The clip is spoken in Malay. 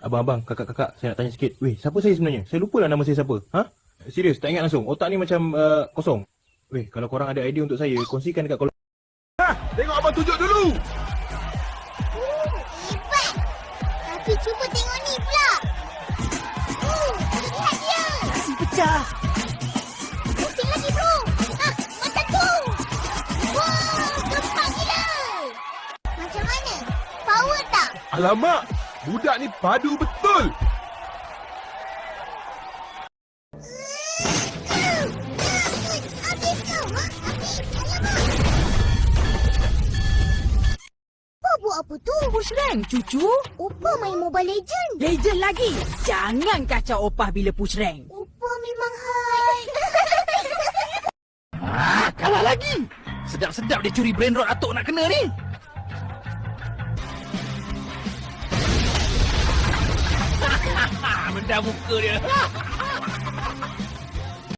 Abang-abang, kakak-kakak, saya nak tanya sikit. Weh, siapa saya sebenarnya? Saya lupa lah nama saya siapa. Ha? Serius, tak ingat langsung. Otak ni macam kosong. Weh, kalau korang ada idea untuk saya, kongsikan dekat kolom. Tengok abang tunjuk dulu. Hebat. Tapi cuba tengok ni pula. Lihat dia. Si pecah. Pusing lagi bro. Macam tu. Wow, gempak gila. Macam mana? Power tak? Alamak, budak ni padu betul. Habis kau. Habis. Alamak. Buat apa tu? Push rank, cucu. Opah main Mobile Legend. Legend lagi. Jangan kacau opah bila push rank. Opah memang high. Kalah lagi. Sedap-sedap dia curi brain rot atuk nak kena ni. Mendah muka dia.